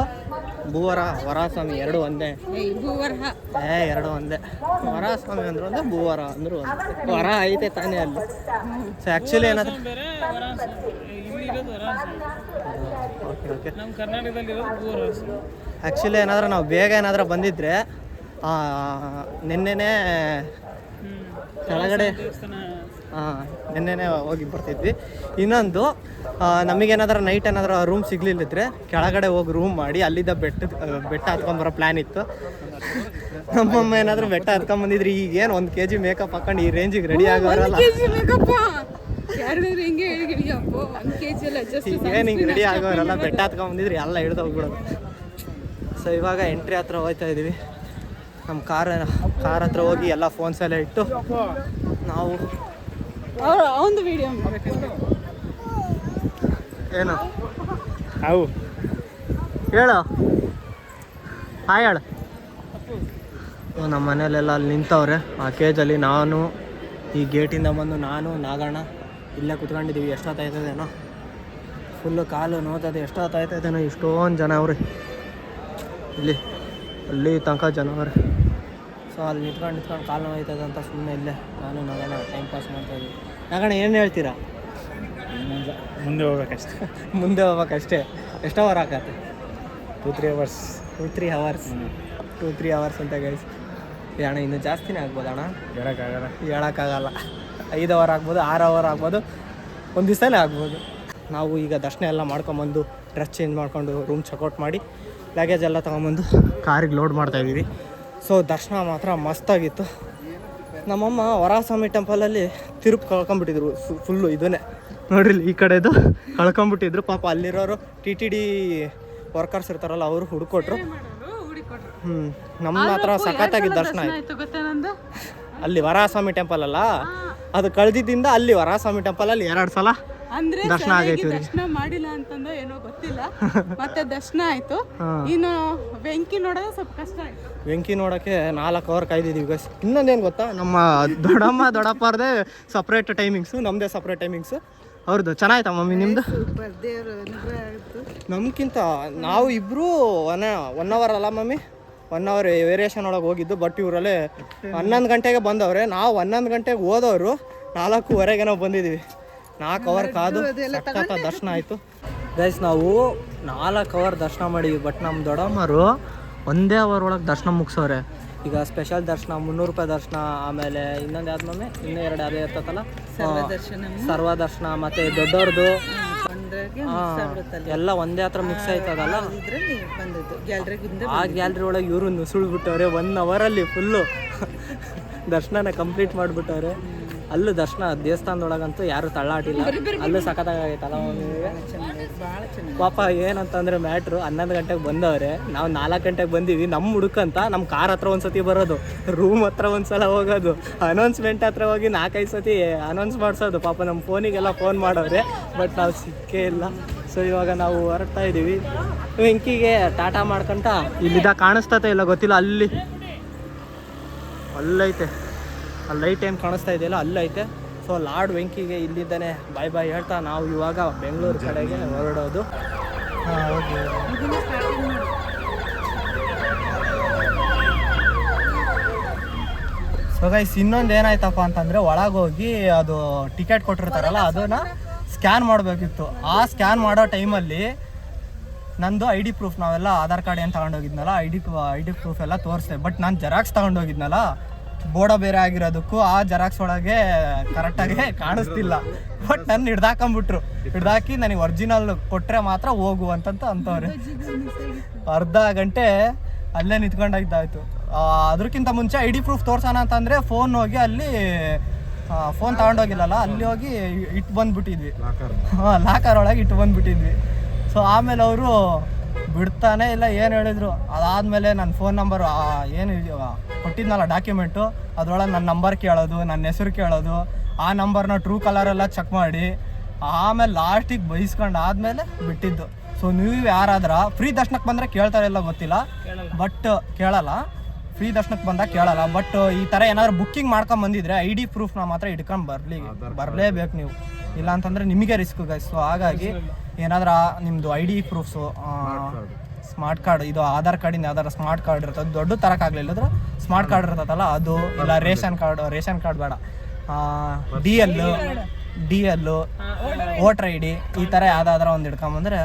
ಭೂವರ ವರಾಹಸ್ವಾಮಿ ಎರಡು ಒಂದೇ. ಎರಡು ಒಂದೇ. ವರಾಹಸ್ವಾಮಿ ಅಂದ್ರು ಒಂದೇ, ಭೂವರ ಅಂದ್ರು ಒಂದೇ. ವರ ಐತೆ ತಾನೇ ಅಲ್ಲಿ. ಸೊ ಆ್ಯಕ್ಚುಲಿ ಏನಾದ್ರೆ ಆ್ಯಕ್ಚುಲಿ ಏನಾದ್ರೆ ನಾವು ಬೇಗ ಏನಾದರೂ ಬಂದಿದ್ರೆ ನಿನ್ನೆನೇ ಕೆಳಗಡೆ ನಿನ್ನೆನೇ ಹೋಗಿ ಬರ್ತಿದ್ವಿ. ಇನ್ನೊಂದು ನಮಗೇನಾದ್ರೂ ನೈಟ್ ಏನಾದರೂ ರೂಮ್ ಸಿಗ್ಲಿಲ್ಲಿದ್ರೆ ಕೆಳಗಡೆ ಹೋಗಿ ರೂಮ್ ಮಾಡಿ ಅಲ್ಲಿದ್ದ ಬೆಟ್ಟ ಹತ್ಕೊಂಡ್ಬರೋ ಪ್ಲ್ಯಾನ್ ಇತ್ತು. ನಮ್ಮಮ್ಮ ಏನಾದರೂ ಬೆಟ್ಟ ಹತ್ಕೊಂಡ್ಬಂದಿದ್ರಿ ಈಗೇನು 1 kg ಮೇಕಪ್ ಹಾಕೊಂಡು ಈ ರೇಂಜಿಗೆ ರೆಡಿ ಆಗೋರಲ್ಲ. ಏನು ಹಿಂಗೆ ರೆಡಿ ಆಗೋರಲ್ಲ, ಬೆಟ್ಟ ಹತ್ಕೊಂಡ್ಬಂದಿದ್ರಿ ಎಲ್ಲ ಹಿಡ್ದು ಹೋಗ್ಬಿಡೋದು. ಸೊ ಇವಾಗ ಎಂಟ್ರಿ ಹತ್ರ ಹೋಗ್ತಾ ಇದ್ದೀವಿ. ನಮ್ಮ ಕಾರ್ ಹತ್ರ ಹೋಗಿ ಎಲ್ಲ ಫೋನ್ಸ್ ಎಲ್ಲ ಇಟ್ಟು ನಾವು ಒಂದು ವಿಡಿಯೋ ಏನು ಅವು ಹೇಳು ಹಾಯ್ ಹೇಳು. ನಮ್ಮ ಮನೇಲೆಲ್ಲ ಅಲ್ಲಿ ನಿಂತವ್ರೆ ಆ ಕೇಜಲ್ಲಿ. ನಾನು ಈ ಗೇಟಿಂದ ಬಂದು ನಾನು ನಾಗಣ್ಣ ಇಲ್ಲೇ ಕುತ್ಕೊಂಡಿದ್ದೀವಿ. ಎಷ್ಟೊತ್ತಾಯ್ತದೇನೋ, ಫುಲ್ಲು ಕಾಲು ನೋತದೆ. ಎಷ್ಟೊತ್ತಾಯ್ತದೇನೋ, ಇಷ್ಟೊಂದು ಜನ ಅವ್ರಿ ಇಲ್ಲಿ, ಅಲ್ಲಿ ತನಕ ಜನ ಅವ್ರೆ. ಸೊ ಅಲ್ಲಿ ನಿಂತ್ಕೊಂಡು ಕಾಲು ನೋಯ್ತದೆ ಅಂತ ಸುಮ್ಮನೆ ಇಲ್ಲೇ ನಾನು ನಾಗಣ್ಣ ಟೈಮ್ ಪಾಸ್ ಮಾಡ್ತಾಯಿದ್ದೀವಿ. ನಾಗಣ್ಣ ಏನು ಹೇಳ್ತೀರಾ? ಮುಂದೆ ಹೋಗ್ಬೇಕಷ್ಟೆ. ಮುಂದೆ ಹೋಗ್ಬೇಕಷ್ಟೇ. ಎಷ್ಟು ಅವರ್ ಆಗತ್ತೆ? 2-3 hours. 2-3 hours 2-3 hours ಅಂತ ಗೈಸ್. ಅಣ್ಣ ಇನ್ನೂ ಜಾಸ್ತಿನೇ ಆಗ್ಬೋದು ಅಣ್ಣ, ಹೇಳೋಕ್ಕಾಗಲ್ಲ. 5 ಅವರ್ ಆಗ್ಬೋದು, 6 ಅವರ್ ಆಗ್ಬೋದು, ಒಂದು ದಿವಸನೇ ಆಗ್ಬೋದು. ನಾವು ಈಗ ದರ್ಶನ ಎಲ್ಲ ಮಾಡ್ಕೊಂಬಂದು ಡ್ರೆಸ್ ಚೇಂಜ್ ಮಾಡ್ಕೊಂಡು ರೂಮ್ ಚೆಕ್ಔಟ್ ಮಾಡಿ ಲಗೇಜ್ ಎಲ್ಲ ತೊಗೊಂಬಂದು ಕಾರಿಗೆ ಲೋಡ್ ಮಾಡ್ತಾಯಿದ್ದೀವಿ. ಸೊ ದರ್ಶನ ಮಾತ್ರ ಮಸ್ತಾಗಿತ್ತು. ನಮ್ಮಮ್ಮ ವರಾಹಸ್ವಾಮಿ ಟೆಂಪಲಲ್ಲಿ ತಿರುಪು ಕಳ್ಕೊಂಬಿಟ್ಟಿದ್ರು ಫುಲ್ಲು. ಇದನ್ನೇ ನೋಡ್ರಿ, ಈ ಕಡೆದು ಕಳ್ಕೊಂಬಿಟ್ಟಿದ್ರು. ಪಾಪ ಅಲ್ಲಿರೋರು TTD ವರ್ಕರ್ಸ್ ಇರ್ತಾರಲ್ಲ, ಅವರು ಹುಡುಕೊಟ್ರು. ನಮ್ಮ ಹತ್ರ ಸಖತ್ತಾಗಿದ್ದ ದರ್ಶನ ಆಯ್ತು. ಅಲ್ಲಿ ವರಾಹಸ್ವಾಮಿ ಟೆಂಪಲ್ ಅಲ್ಲ, ಅದು ಕಳೆದಿದ್ದರಿಂದ ಅಲ್ಲಿ ವರಾಹಸ್ವಾಮಿ ಟೆಂಪಲಲ್ಲಿ 2 ಸಲ ದರ್ಶನ ಆಗೈತಿ. ದರ್ಶನ ಮಾಡಿಲ್ಲ ಅಂತಂದ ಏನೋ ಗೊತ್ತಿಲ್ಲ, ಮತ್ತೆ ದರ್ಶನ ಆಯ್ತು. ಇನ್ನು ಬೆಂಕಿ ನೋಡೋದು ಸ್ವಲ್ಪ ಕಷ್ಟ ಆಯ್ತು. ಬೆಂಕಿ ನೋಡೋಕ್ಕೆ 4 ಅವರ್ ಕಾಯ್ದಿದ್ದೀವಿ ಗೈಸ್. ಇನ್ನೊಂದೇನು ಗೊತ್ತಾ, ನಮ್ಮ ದೊಡ್ಡಪ್ಪರದೇ ಸಪ್ರೇಟ್ ಟೈಮಿಂಗ್ಸು, ನಮ್ಮದೇ ಸಪ್ರೇಟ್ ಟೈಮಿಂಗ್ಸು. ಅವ್ರದ್ದು ಚೆನ್ನಾಯ್ತಾ ಮಮ್ಮಿ? ನಿಮ್ಮದು? ನಮ್ಗಿಂತ ನಾವು ಇಬ್ಬರು 1 ಅವರ್ ಅಲ್ಲ ಮಮ್ಮಿ, 1 ಅವರ್ ವೇರಿಯೇಷನ್ ಒಳಗೆ ಹೋಗಿದ್ದು. ಬಟ್ ಇವರಲ್ಲೇ 11 ಗಂಟೆಗೆ ಬಂದವ್ರೆ. ನಾವು 11 ಗಂಟೆಗೆ ಹೋದವರು 4:15ಗೆ ನಾವು ಬಂದಿದ್ದೀವಿ. 4 ಅವರ್ ಕಾದು ಸಖತ್ತ ದರ್ಶನ ಆಯಿತು ಗೈಸ್. ನಾವು 4 ಅವರ್ ದರ್ಶನ ಮಾಡಿದ್ವಿ. ಬಟ್ ನಮ್ಮ ದೊಡ್ಡಮ್ಮರು 1 ಅವರ್ ಒಳಗೆ ದರ್ಶನ ಮುಗಿಸೋರೆ. ಈಗ ಸ್ಪೆಷಲ್ ದರ್ಶನ 300 ರೂಪಾಯಿ ದರ್ಶನ, ಆಮೇಲೆ ಇನ್ನೊಂದು ಯಾವ್ದು ಮಮ್ಮಿ, ಇನ್ನೂ 2 ಅದೇ ಇರ್ತದಲ್ಲ, ಸರ್ವ ದರ್ಶನ, ಮತ್ತು ದೊಡ್ಡವ್ರದ್ದು ಎಲ್ಲ ಒಂದೇ ಹತ್ರ ಮಿಕ್ಸ್ ಆಯ್ತದಲ್ಲ. ಆ ಗ್ಯಾಲ್ರಿ ಒಳಗೆ ಇವರು ನುಸುಳ್ಬಿಟ್ಟವ್ರೆ. 1 ಅವರಲ್ಲಿ ಫುಲ್ಲು ದರ್ಶನನ ಕಂಪ್ಲೀಟ್ ಮಾಡಿಬಿಟ್ಟವ್ರೆ. ಅಲ್ಲೂ ದರ್ಶನ ದೇವಸ್ಥಾನದೊಳಗಂತೂ ಯಾರು ತಳ್ಳಾಟಿಲ್ಲ. ಅಲ್ಲೂ ಸಖತ್ತಾಗೈತಲ್ಲ ಪಾಪ. ಏನಂತಂದರೆ ಮ್ಯಾಟ್ರು 11 ಗಂಟೆಗೆ ಬಂದವ್ರೆ, ನಾವು 4 ಗಂಟೆಗೆ ಬಂದೀವಿ. ನಮ್ಮ ಹುಡುಕಂತ ನಮ್ಮ ಕಾರ್ ಹತ್ರ ಒಂದ್ಸತಿ ಬರೋದು, ರೂಮ್ ಹತ್ರ ಒಂದ್ಸಲ ಹೋಗೋದು, ಅನೌನ್ಸ್ಮೆಂಟ್ ಹತ್ರ ಹೋಗಿ 4-5 ಸತಿ ಅನೌನ್ಸ್ ಮಾಡಿಸೋದು. ಪಾಪ ನಮ್ಮ ಫೋನಿಗೆಲ್ಲ ಫೋನ್ ಮಾಡೋರೆ, ಬಟ್ ನಾವು ಸಿಕ್ಕೇ ಇಲ್ಲ. ಸೊ ಇವಾಗ ನಾವು ಹೊರಡ್ತಾ ಇದ್ದೀವಿ. ವೆಂಕಿಗೆ ಟಾಟಾ ಮಾಡ್ಕೊಂತ ಇಲ್ಲಿದ್ದ ಕಾಣಿಸ್ತತೆ ಇಲ್ಲ ಗೊತ್ತಿಲ್ಲ, ಅಲ್ಲೈತೆ. ಅಲ್ಲಿ ಲೈಟ್ ಏನು ಕಾಣಿಸ್ತಾ ಇದೆಯಲ್ಲ, ಅಲ್ಲೈತೆ. ಸೊ ಲಾರ್ಡ್ ವೆಂಕಿಗೆ ಇಲ್ಲಿದ್ದಾನೆ ಬಾಯ್ ಬಾಯ್ ಹೇಳ್ತಾ ನಾವು ಇವಾಗ ಬೆಂಗಳೂರು ಕಡೆಗೆ ಹೊರಡೋದು. ಸೊ ಗೈಸ್, ಇನ್ನೊಂದು ಏನಾಯ್ತಪ್ಪ ಅಂತಂದರೆ, ಒಳಗೋಗಿ ಅದು ಟಿಕೆಟ್ ಕೊಟ್ಟಿರ್ತಾರಲ್ಲ, ಅದನ್ನು ಸ್ಕ್ಯಾನ್ ಮಾಡಬೇಕಿತ್ತು. ಆ ಸ್ಕ್ಯಾನ್ ಮಾಡೋ ಟೈಮಲ್ಲಿ ನಂದು ID ಪ್ರೂಫ್, ನಾವೆಲ್ಲ ಆಧಾರ್ ಕಾರ್ಡ್ ಏನು ತಗೊಂಡೋಗಿದ್ನಲ್ಲ, ಐ ಡಿ ಪ್ರೂಫ್ ಎಲ್ಲ ತೋರಿಸ್ದೆ. ಬಟ್ ನಾನು ಜೆರಾಕ್ಸ್ ತಗೊಂಡೋಗಿದ್ನಲ್ಲ, ಬೋರ್ಡ ಬೇರೆ ಆಗಿರೋದಕ್ಕೂ ಆ ಜೆರಾಕ್ಸ್ ಒಳಗೆ ಕರೆಕ್ಟಾಗಿ ಕಾಣಿಸ್ತಿಲ್ಲ. ಬಟ್ ನನ್ನ ಹಿಡ್ದಾಕೊಂಬಿಟ್ರು. ಹಿಡ್ದಾಕಿ ನನಗೆ ಒರಿಜಿನಲ್ ಕೊಟ್ಟರೆ ಮಾತ್ರ ಹೋಗು ಅಂತವ್ರೆ. ಅರ್ಧ ಗಂಟೆ ಅಲ್ಲೇ ನಿಂತ್ಕೊಂಡಾಗಿದ್ದಾಯ್ತು. ಅದಕ್ಕಿಂತ ಮುಂಚೆ ID ಪ್ರೂಫ್ ತೋರ್ಸೋಣ ಅಂತಂದರೆ ಫೋನ್ ಹೋಗಿ ಅಲ್ಲಿ ಫೋನ್ ತಗೊಂಡೋಗಿಲ್ಲಲ್ಲ, ಅಲ್ಲಿ ಹೋಗಿ ಇಟ್ಟು ಬಂದುಬಿಟ್ಟಿದ್ವಿ. ಲಾಕರ್ ಒಳಗೆ ಇಟ್ಟು ಬಂದುಬಿಟ್ಟಿದ್ವಿ. ಸೊ ಆಮೇಲೆ ಅವರು ಬಿಡ್ತಾನೆ ಇಲ್ಲ. ಏನು ಹೇಳಿದ್ರು ಅದಾದಮೇಲೆ ನನ್ನ ಫೋನ್ ನಂಬರ್ ಏನು ಕೊಟ್ಟಿದ್ನಲ್ಲ ಡಾಕ್ಯುಮೆಂಟು, ಅದರೊಳಗೆ ನನ್ನ ನಂಬರ್ ಕೇಳೋದು, ನನ್ನ ಹೆಸರು ಕೇಳೋದು, ಆ ನಂಬರ್ನ ಟ್ರೂ ಕಲರೆಲ್ಲ ಚೆಕ್ ಮಾಡಿ ಆಮೇಲೆ ಲಾಸ್ಟಿಗೆ ಬೈಸ್ಕೊಂಡು ಆದಮೇಲೆ ಬಿಟ್ಟಿದ್ದು. ಸೊ ನೀವು ಯಾರಾದ್ರ ಫ್ರೀ ದರ್ಶನಕ್ಕೆ ಬಂದರೆ ಕೇಳ್ತಾರೆ ಇಲ್ಲ ಗೊತ್ತಿಲ್ಲ, ಬಟ್ ಕೇಳಲ್ಲ. ಫ್ರೀ ದರ್ಶನಕ್ಕೆ ಬಂದಾಗ ಕೇಳಲ್ಲ. ಬಟ್ ಈ ಥರ ಏನಾದರೂ ಬುಕ್ಕಿಂಗ್ ಮಾಡ್ಕೊಂಡು ಬಂದಿದ್ರೆ ID ಪ್ರೂಫ್ನ ಮಾತ್ರ ಇಟ್ಕೊಂಡು ಬರಲೇಬೇಕು ನೀವು, ಇಲ್ಲ ಅಂತಂದರೆ ನಿಮಗೆ ರಿಸ್ಕ್ ಗೈಸ್. ಸೊ ಹಾಗಾಗಿ ಏನಾದರೂ ನಿಮ್ಮದು ID ಪ್ರೂಫ್ಸು, ಸ್ಮಾರ್ಟ್ ಕಾರ್ಡ್, ಇದು ಆಧಾರ್ ಕಾರ್ಡಿಂದ ಯಾವ್ದಾರು ಸ್ಮಾರ್ಟ್ ಕಾರ್ಡ್ ಇರ್ತದೆ, ದೊಡ್ಡ ತರಕ್ಕಾಗಲಿಲ್ಲದ್ರೆ ಸ್ಮಾರ್ಟ್ ಕಾರ್ಡ್ ಇರ್ತದಲ್ಲ ಅದು, ಇಲ್ಲ ರೇಷನ್ ಕಾರ್ಡ್ ಬೇಡ, DL ವೋಟರ್ ID ಈ ಥರ ಯಾವುದಾದ್ರೂ ಒಂದು ಹಿಡ್ಕೊಂಬಂದ್ರೆ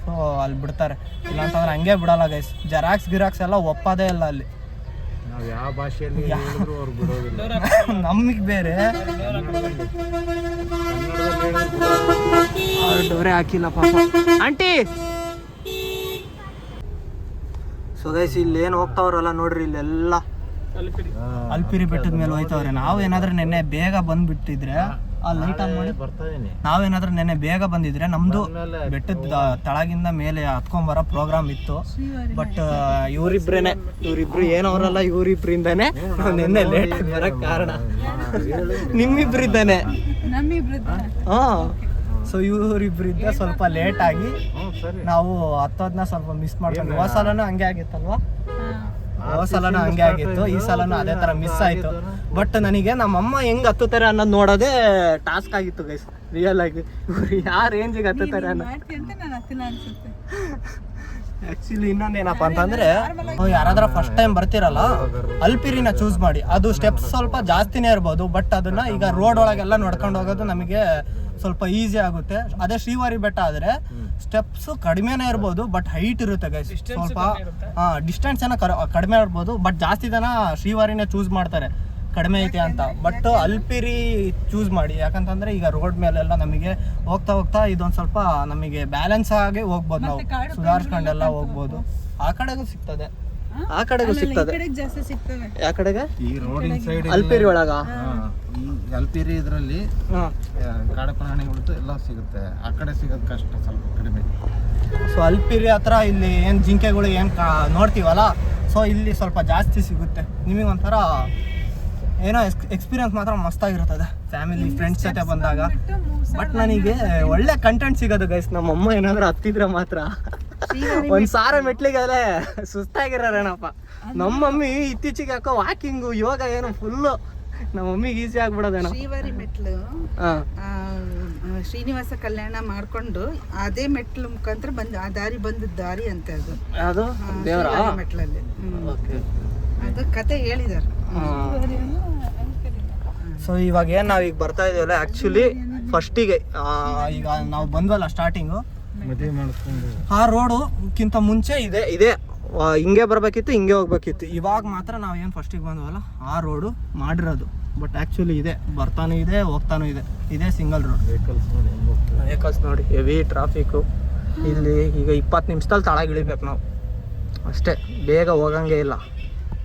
ಸೊ ಅಲ್ಲಿ ಬಿಡ್ತಾರೆ. ಇಲ್ಲ ಅಂತಂದ್ರೆ ಹಂಗೆ ಬಿಡಲ್ಲ ಗೈಸ್. ಗಿರಾಕ್ಸ್ ಎಲ್ಲ ಒಪ್ಪೋದೇ ಇಲ್ಲ ಅಲ್ಲಿ. ನಾವು ಯಾವ ಭಾಷೆಯಲ್ಲಿ ಹೇಳಿದ್ರು ಅವ್ರು ಬಿಡೋದಿಲ್ಲ. ನಮಗೆ ಬೇರೆ ಡೋರೆ ಹಾಕಿಲ್ಲ ಪಾಪ ಆಂಟಿ. ಸೊ ಗೈಸ್ ಇಲ್ಲಿ ಏನು ಹೋಗ್ತಾವ್ರಲ್ಲ ನೋಡ್ರಿ, ಇಲ್ಲೆಲ್ಲ ಅಲ್ಪಿರಿ ಬೆಟ್ಟದ ಮೇಲೆ ಹೋಯ್ತವ್ರೆ. ನಾವು ಏನಾದ್ರೂ ನೆನ್ನೆ ಬೇಗ ಬಂದ್ಬಿಟ್ಟಿದ್ರೆ ಆ ಲೈಟ್ ಆನ್ ಮಾಡಿ ನಾವೇನಾದ್ರೂ ನೆನ್ನೆ ಬೇಗ ಬಂದಿದ್ರೆ ನಮ್ದು ಬೆಟ್ಟದ ತಳಗಿಂದ ಮೇಲೆ ಹತ್ಕೊಂಬರೋ ಪ್ರೋಗ್ರಾಮ್ ಇತ್ತು. ಬಟ್ ಇವರಿಬ್ರು ಏನವರಲ್ಲ, ಇವರಿಬ್ರಿಂದಾನೆ ನೆನ್ನೆ ಲೇಟ್ ಆಗಿ ಬರಕ್ ಕಾರಣ. ನಿಮ್ಮಿಬ್ರಿದ್ದಾನೆ. ಹಾ, ಸೊ ಇವರಿಬ್ರಿದ್ದ ಸ್ವಲ್ಪ ಲೇಟ್ ಆಗಿ ನಾವು ಹತ್ತೋದನ್ನ ಸ್ವಲ್ಪ ಮಿಸ್ ಮಾಡ್ಕೊಂಡು. ಹೋದ ಸಲನೂ ಹಂಗೆ ಆಗಿತ್ತಲ್ವಾ? ಹೋದ ಸಲನೂ ಹಂಗೆ ಆಗಿತ್ತು, ಈ ಸಲನೂ ಅದೇ ಥರ ಮಿಸ್ ಆಯಿತು. ಬಟ್ ನನಗೆ ನಮ್ಮಮ್ಮ ಹೆಂಗೆ ಹತ್ತುತ್ತಾರೆ ಅನ್ನೋದು ನೋಡೋದೇ ಟಾಸ್ಕ್ ಆಗಿತ್ತು ಗೈಸ್. ರಿಯಲ್ ಆಗಿ ಇವ್ರು ಯಾವ ರೇಂಜಿಗೆ ಹತ್ತುತ್ತಾರೆ ಅನ್ನೋ. ಆ್ಯಕ್ಚುಲಿ ಇನ್ನೊಂದೇನಪ್ಪ ಅಂತಂದರೆ, ಯಾರಾದ್ರೂ ಫಸ್ಟ್ ಟೈಮ್ ಬರ್ತಿರಲ್ಲ ಅಲ್ಪಿರಿನ ಚೂಸ್ ಮಾಡಿ. ಅದು ಸ್ಟೆಪ್ಸ್ ಸ್ವಲ್ಪ ಜಾಸ್ತಿನೇ ಇರ್ಬೋದು, ಬಟ್ ಅದನ್ನು ಈಗ ರೋಡ್ ಒಳಗೆಲ್ಲ ನೋಡ್ಕೊಂಡು ಹೋಗೋದು ನಮಗೆ ಸ್ವಲ್ಪ ಈಸಿ ಆಗುತ್ತೆ. ಅದೇ ಶ್ರೀವಾರಿ ಬೆಟ್ಟ ಆದರೆ ಸ್ಟೆಪ್ಸ್ ಕಡಿಮೆನೇ ಇರ್ಬೋದು, ಬಟ್ ಹೈಟ್ ಇರುತ್ತೆ ಗೈಸ್. ಸ್ವಲ್ಪ ಡಿಸ್ಟೆನ್ಸ್ ಏನೋ ಕಡಿಮೆ ಇರ್ಬೋದು, ಬಟ್ ಜಾಸ್ತಿ ಜನ ಶ್ರೀವಾರಿನೇ ಚೂಸ್ ಮಾಡ್ತಾರೆ ಕಡಿಮೆ ಐತೆ ಅಂತ. ಬಟ್ ಅಲ್ಪಿರಿ ಚೂಸ್ ಮಾಡಿ, ಯಾಕಂತಂದ್ರೆ ಈಗ ರೋಡ್ ಮೇಲೆಲ್ಲ ನಮಗೆ ಹೋಗ್ತಾ ಇದೊಂದು ಸ್ವಲ್ಪ ನಮಗೆ ಬ್ಯಾಲೆನ್ಸ್ ಆಗಿ ಹೋಗ್ಬೋದು, ನಾವು ಸುಧಾರಿಸ್ಕೊಂಡೆಲ್ಲ ಹೋಗ್ಬೋದು. ಆ ಕಡೆಗೂ ಸಿಗ್ತದೆ, ಆ ಕಡೆಗೂ ಸಿಗ್ತದೆ. ಯಾವ ಕಡೆಗೆ? ಈ ರೋಡಿನ ಸೈಡ್ ಅಲ್ಪಿರಿ ಒಳಗ ಈ ಅಲ್ಪಿರಿ ಇದರಲ್ಲಿ ಕಾಡು ಪ್ರಾಣಿಗಳು ಎಲ್ಲ ಸಿಗುತ್ತೆ. ಆ ಕಡೆ ಸಿಗೋದು ಕಷ್ಟ, ಸ್ವಲ್ಪ ಕಡಿಮೆ. ಸೊ ಅಲ್ಪಿರಿ ಹತ್ರ ಇಲ್ಲಿ ಏನು ಜಿಂಕೆಗಳು ಏನು ನೋಡ್ತೀವಲ್ಲ, ಸೊ ಇಲ್ಲಿ ಸ್ವಲ್ಪ ಜಾಸ್ತಿ ಸಿಗುತ್ತೆ. ನಿಮಗೆ ಒಂಥರ ಏನೋ ಎಕ್ಸ್ಪೀರಿಯನ್ಸ್ ಮಾತ್ರ ಮಸ್ತಾಗಿರ್ತದೆ ಫ್ಯಾಮಿಲಿ ಫ್ರೆಂಡ್ಸ್ ಜೊತೆ ಬಂದಾಗ. ಬಟ್ ನನಗೆ ಒಳ್ಳೆ ಕಂಟೆಂಟ್ ಸಿಗೋದು ಗೈಸ್. ನಮ್ಮಮ್ಮ ಏನಾದರೂ ಹತ್ತಿದ್ರೆ ಮಾತ್ರ ಒಂದು ಸಾರ ಮೆಟ್ಲಿಗೆಲ್ಲೇ ಸುಸ್ತಾಗಿರೋರೇನಪ್ಪ. ನಮ್ಮ ಮಮ್ಮಿ ಇತ್ತೀಚೆಗೆ ಯಾಕೋ ವಾಕಿಂಗು ಯೋಗ ಏನು ಫುಲ್ಲು ನಮ್ಮ ಮಮ್ಮಿಗೆ ಈಸಿ ಆಗ್ಬಿಡೋದೇನೋ. ಶ್ರೀವಾರಿ ಮೆಟ್ಲು ಶ್ರೀನಿವಾಸ ಕಲ್ಯಾಣ ಮಾಡ್ಕೊಂಡು ಅದೇ ಮೆಟ್ಲು ಮುಖಾಂತರ ಆ ದಾರಿ ಬಂದದ ದಾರಿ ಅಂತ ಅದು ದೇವರ ಮೆಟ್ಲಲ್ಲಿ ಅದು ಕತೆ ಹೇಳಿದಾರೆ. ಸೊ ಇವಾಗ ಏನು ನಾವೀಗ ಬರ್ತಾ ಇದೀವಲ್ಲ, ಆ್ಯಕ್ಚುಲಿ ಫಸ್ಟಿಗೆ ಈಗ ನಾವು ಬಂದ್ವಲ್ಲ ಸ್ಟಾರ್ಟಿಂಗು, ಮದುವೆ ಮಾಡಿಸ್ಕೊಂಡು ಆ ರೋಡುಕ್ಕಿಂತ ಮುಂಚೆ ಇದೆ ಹಿಂಗೆ ಬರಬೇಕಿತ್ತು, ಹಿಂಗೆ ಹೋಗ್ಬೇಕಿತ್ತು. ಇವಾಗ ಮಾತ್ರ ನಾವು ಏನು ಫಸ್ಟಿಗೆ ಬಂದ್ವಲ್ಲ ಆ ರೋಡು ಮಾಡಿರೋದು. ಬಟ್ ಆ್ಯಕ್ಚುಲಿ ಇದೆ, ಬರ್ತಾನೂ ಇದೆ ಹೋಗ್ತಾನೂ ಇದೆ. ಇದೇ ಸಿಂಗಲ್ ರೋಡ್. ವೆಹಿಕಲ್ಸ್ ನೋಡಿ ಹೆವಿ ಟ್ರಾಫಿಕ್ಕು ಇಲ್ಲಿ. ಈಗ 20 ನಿಮಿಷದಲ್ಲಿ ತಳಗೆ ಇಳಿಬೇಕು ನಾವು ಅಷ್ಟೇ, ಬೇಗ ಹೋಗಂಗೆ ಇಲ್ಲ.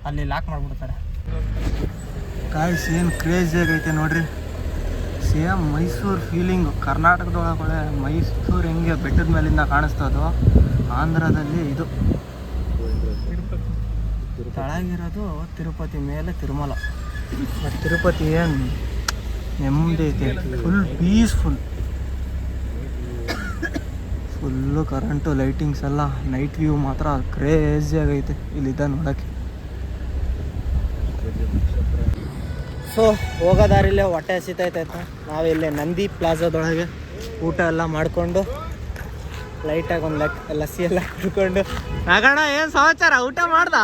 ಅಲ್ಲಿ ಲಾಕ್ ಮಾಡಿಬಿಡ್ತಾರೆ. ಗಾಯ್ಸ್ ಏನು ಕ್ರೇಜಿಯಾಗೈತೆ ನೋಡ್ರಿ. Same Mysuru feeling. ಕರ್ನಾಟಕದೊಳಗಡೆ ಮೈಸೂರು ಹೆಂಗೆ ಬೆಟ್ಟದ ಮೇಲಿಂದ ಕಾಣಿಸ್ತದೋ, ಆಂಧ್ರದಲ್ಲಿ ಇದು ತಳಗಿರೋದು ತಿರುಪತಿ, ಮೇಲೆ ತಿರುಮಲ. ಬಟ್ ತಿರುಪತಿ ಏನು ನೆಮ್ಮದಿ ಐತೆ, full peaceful. Full current, lightings ಎಲ್ಲ, ನೈಟ್ ವ್ಯೂ ಮಾತ್ರ ಕ್ರೇಜಿಯಾಗೈತೆ ಇಲ್ಲಿದ್ದ ನೋಡೋಕ್ಕೆ. ಸೊ ಹೋಗೋ ದಾರಿಲೇ ಹೊಟ್ಟೆ ಹಸಿತೈತೆ. ನಾವಿಲ್ಲಿ ನಂದಿ ಪ್ಲಾಜಾದೊಳಗೆ ಊಟ ಎಲ್ಲ ಮಾಡಿಕೊಂಡು ಲೈಟಾಗಿ ಒಂದು ಲಸ್ಸಿ ಎಲ್ಲ ಕುಡ್ಕೊಂಡು ಆಗೋಣ. ಏನು ಸಮಾಚಾರ? ಊಟ ಮಾಡ್ದ?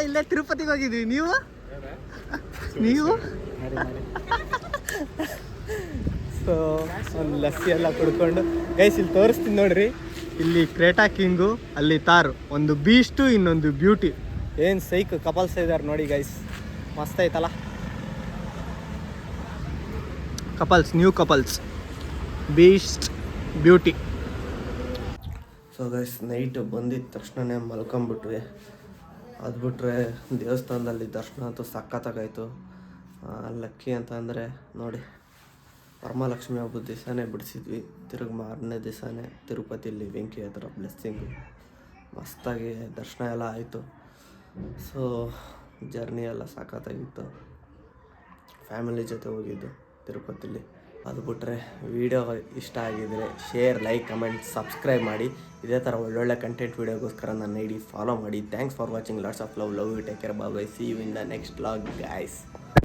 ಇಲ್ಲೇ ತಿರುಪತಿಗೆ ಹೋಗಿದ್ವಿ. ನೀವು ಸೊ ಒಂದು ಲಸ್ಸಿ ಎಲ್ಲ ಕುಡ್ಕೊಂಡು ಗೈಸ್ ಇಲ್ಲಿ ತೋರಿಸ್ತೀನಿ ನೋಡ್ರಿ. ಇಲ್ಲಿ ಕ್ರೇಟಾ ಕಿಂಗು, ಅಲ್ಲಿ ತಾರು, ಒಂದು ಬೀಸ್ಟು, ಇನ್ನೊಂದು ಬ್ಯೂಟಿ. ಏನು ಸೈಕ್ ಕಪಲ್ಸ್ ಇದ್ದಾರೆ ನೋಡಿ ಗೈಸ್, ಮಸ್ತ್ ಐತಲ್ಲ couples, new couples, beast, beauty. So guys night ಬಂದಿದ್ದ ತಕ್ಷಣನೇ ಮಲ್ಕೊಂಬಿಟ್ವಿ. ಅದು ಬಿಟ್ಟರೆ ದೇವಸ್ಥಾನದಲ್ಲಿ ದರ್ಶನ ಅಂತೂ ಸಖತ್ತಾಗಾಯಿತು. ಲಕ್ಕಿ ಅಂತ ಅಂದರೆ ನೋಡಿ ವರಮಹಾಲಕ್ಷ್ಮಿ ಹಬ್ಬದ ದಿವಸನೇ ಬಿಡಿಸಿದ್ವಿ. ತಿರುಗಿ ಮಾರನೇ ದಿವಸನೇ ತಿರುಪತಿಯಲ್ಲಿ ವೆಂಕಿ ಹತ್ರ ಬ್ಲೆಸ್ಸಿಂಗು ಮಸ್ತಾಗಿ ದರ್ಶನ ಎಲ್ಲ ಆಯಿತು. ಸೊ ಜರ್ನಿ ಎಲ್ಲ ಸಖತ್ತಾಗಿತ್ತು. ಫ್ಯಾಮಿಲಿ ಜೊತೆ ಹೋಗಿದ್ದು ತಿರುಪತಿಲಿ. ಅದು ಬಿಟ್ಟರೆ ವಿಡಿಯೋ ಇಷ್ಟ ಆಗಿದ್ದರೆ ಶೇರ್, ಲೈಕ್, ಕಮೆಂಟ್, ಸಬ್ಸ್ಕ್ರೈಬ್ ಮಾಡಿ. ಇದೇ ಥರ ಒಳ್ಳೊಳ್ಳೆ ಕಂಟೆಂಟ್ ವೀಡಿಯೋಗೋಸ್ಕರ ನನ್ನ ಐಡಿ ಫಾಲೋ ಮಾಡಿ. Thanks for watching. Lots of love. You. Take care. Bye. See you in the next vlog guys.